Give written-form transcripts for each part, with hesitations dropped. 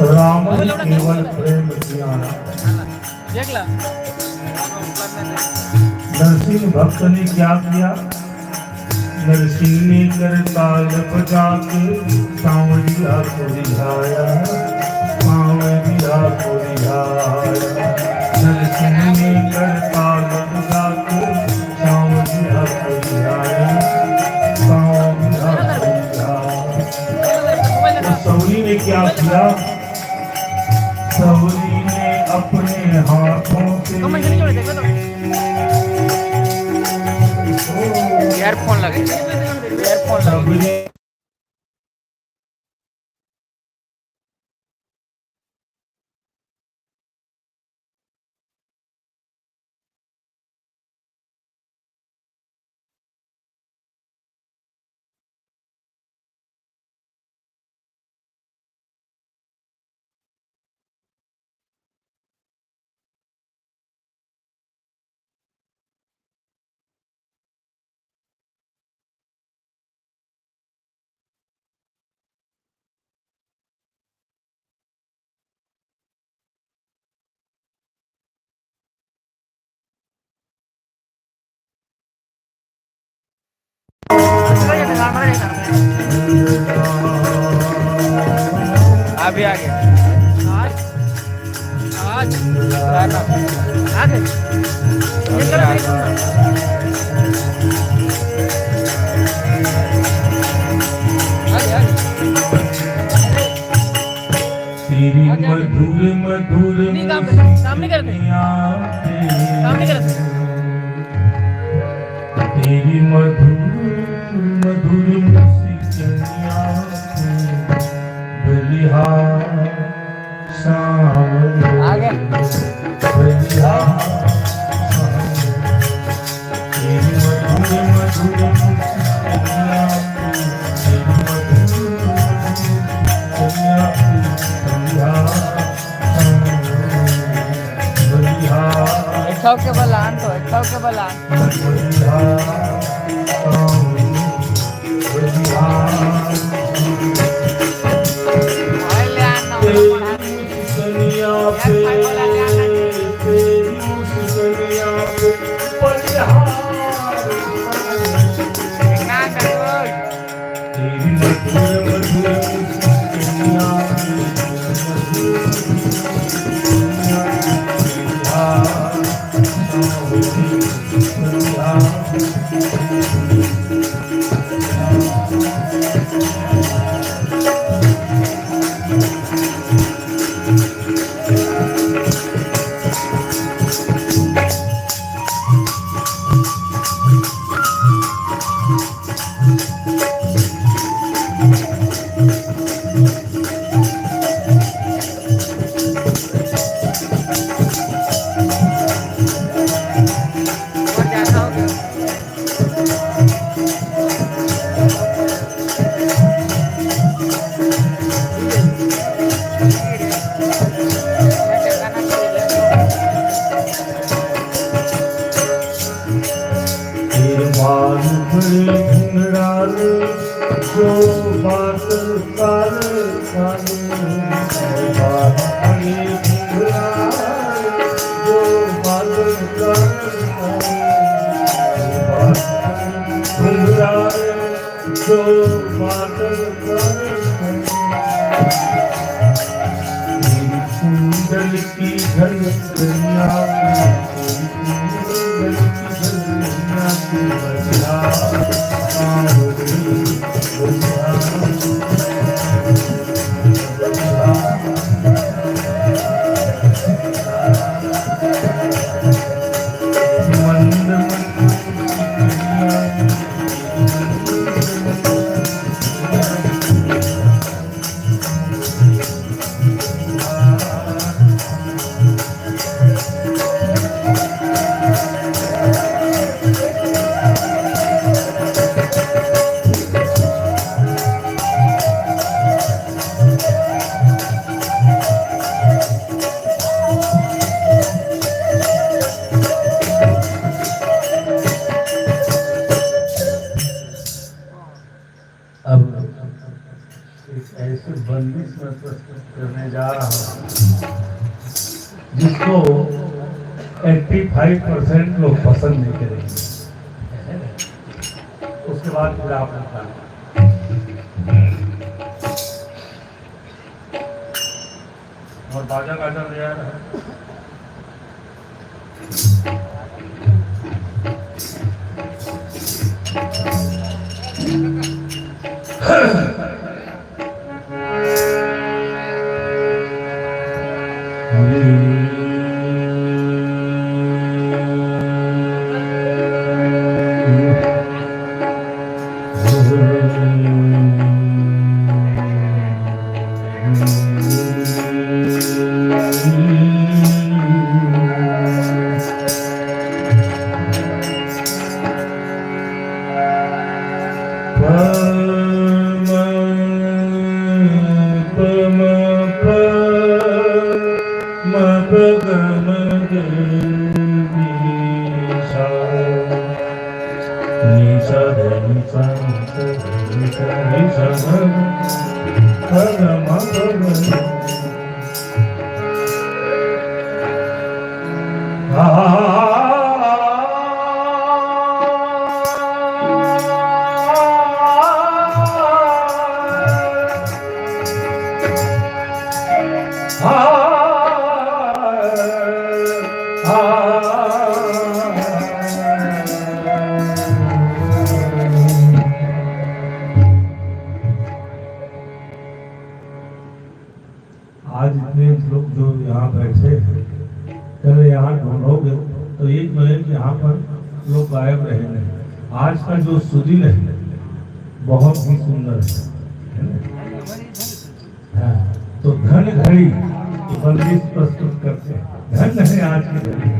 राम केवल प्रेम ज्ञान। नरसिंह भक्त ने क्या किया? नरसिंह ने कर ताल बजा के सांवरिया को रिझाया, सांवरिया को रिझाया। नरसिंह ने कर ताल बजा के सांवरिया को रिझाया, सांवरिया को रिझाया। सौरी ने क्या किया? सौरी ने अपने हाथों से ईयरफोन लगे, ईयरफोन लगे। अभी आगे आज आज आगे तेरी मधुर मधुर सामने करते तेरी मधुर मधुर मुस्कानियाँ बलिहा आगे बलिहा तेरी मधुर मधुर मुस्कानियाँ तेरी मधुर मुस्कानियाँ बलिहा एक के बलान तो एक के बलान कुंडल की धनिया ऐसे बंदिश में प्रस्तुत करने जा रहा हूँ जिसको 85% लोग पसंद नहीं करेंगे। उसके बाद फिर आप बताना। और बाजा गाजा ले आ रहा है। आज इतने लोग जो यहाँ बैठे हैं, अगर यहाँ ढूंढोगे तो एक मिनट यहाँ पर लोग गायब रहे नहीं। आज का जो सुदिन है बहुत ही सुंदर है ना? हाँ, तो धन घड़ी बंदिश प्रस्तुत करते हैं। धन है आज की घड़ी।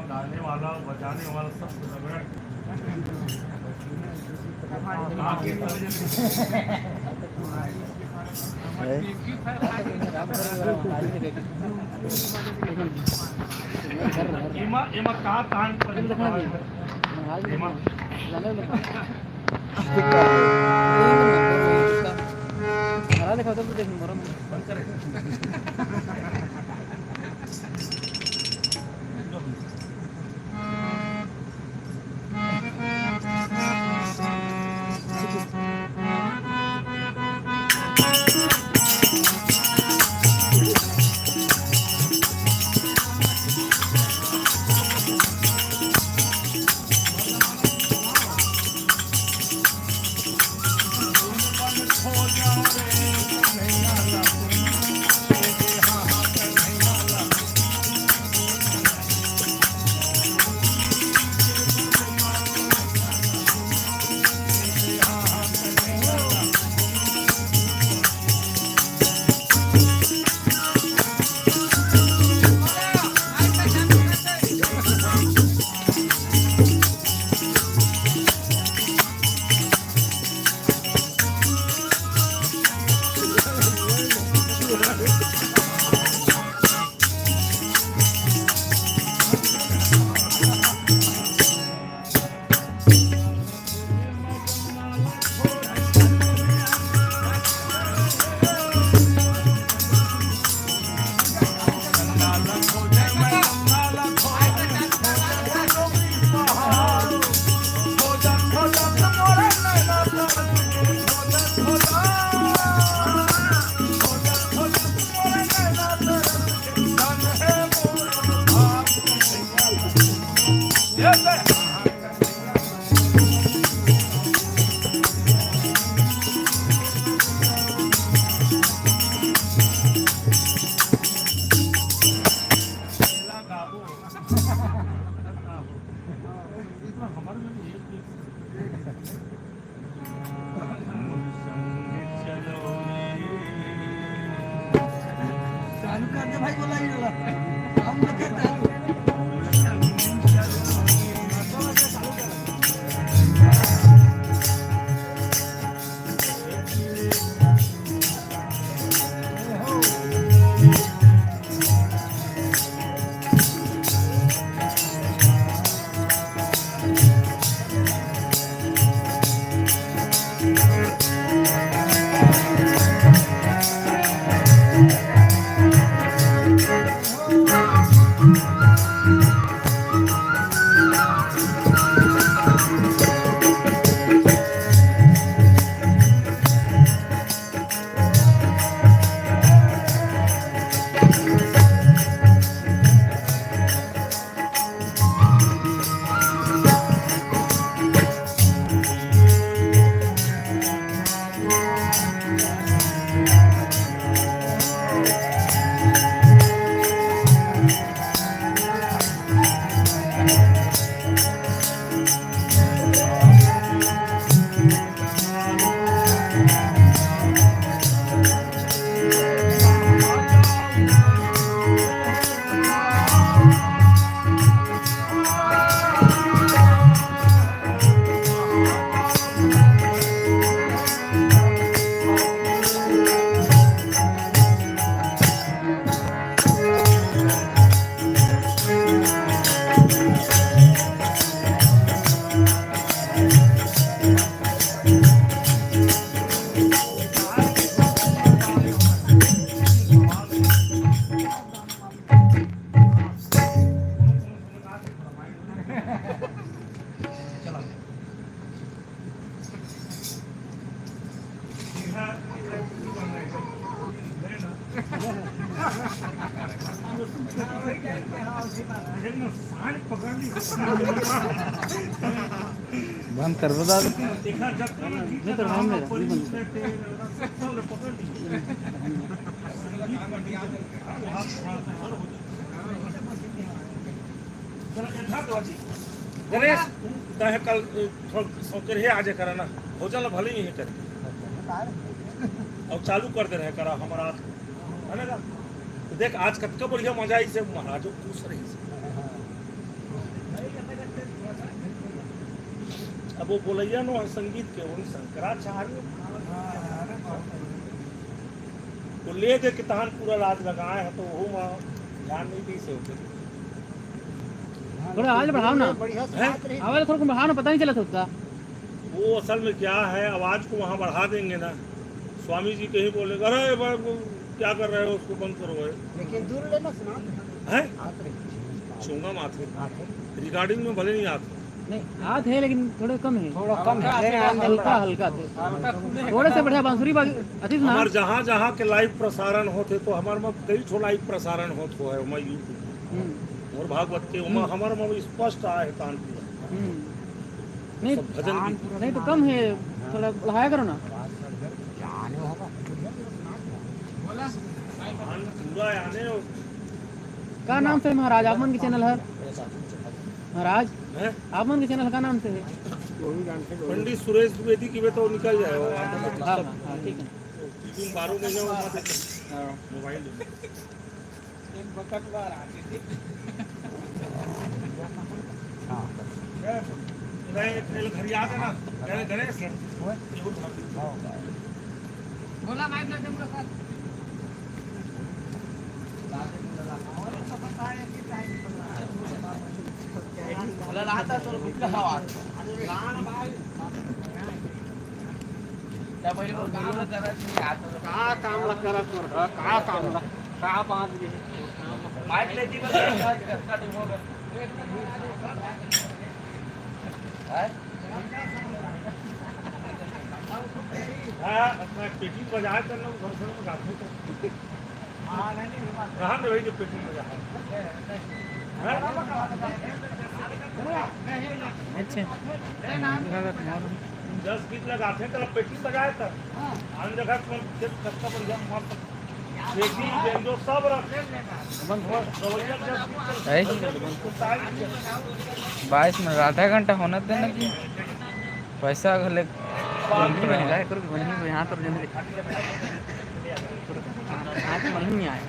गाने वाला बजाने वाला सब झगड़ा એમાં કા તાણ એમાં देखो तो देख बंद करे बंद कर बता दो देखा जब नहीं तो हम मेरा नहीं बंद गणेश कहे कल सौकर है आज करा ना भोजन भले ही है कर और चालू कर दे रहे करा हमारा है ना तो देख आज कतका बढ़िया मजा आई से महाराजो खुश रही से अब वो बोलैया नो है संगीत के उन शंकराचार्य वो ले दे के तहान पूरा राज लगाए हैं तो वो ध्यान नहीं दी से होते थोड़ा आवाज बढ़ाओ ना हैं? आवाज थोड़ा बढ़ाओ ना पता नहीं चला था वो असल में क्या है आवाज को वहाँ बढ़ा देंगे ना स्वामी जी कहीं बोलेगा अरे बाबू क्या कर रहे हो उसको बंद करो लेकिन दूर लेना सुना है चूंगा माथे रिकॉर्डिंग में भले नहीं आते नहीं हाथ है लेकिन थोड़े कम है थोड़ा कम है हल्का हल्का थे थोड़े से बढ़िया बांसुरी अति सुना हमारे जहाँ जहाँ के लाइव प्रसारण होते तो हमारे में कई ठो लाइव प्रसारण होते है मैं यूट्यूब और भागवत के हमारे में स्पष्ट आए कानपुर नहीं सब भजन की नहीं तो कम है थोड़ा बढ़ाया करो ना पूरा आने क्या नाम से महाराज आपमन के चैनल है महाराज हैं आपमन के चैनल का नाम से है पंडित सुरेश द्विवेदी की वे तो निकल जाए हाँ ठीक है 12 महीने मोबाइल घर याद है ना गणेश बोला माइक लगे बोला राहता तो कुठला हवा त्या पहिले काम करायचं का कामला करा का कामला का पाहत माइक लेती का हाँ अपना पेटी बजाए करना घर से में गाते तो कहाँ में भाई जो पेटी बजाए अच्छा 10 गीत लगाते हैं तो पेटी बजाए तब आन जगह में जब कच्चा बन गया वहाँ तक पेटी बेंजो सब रखे बाईस मिनट आधा घंटा होना देना कि पैसा घले यहाँ तो नहीं आए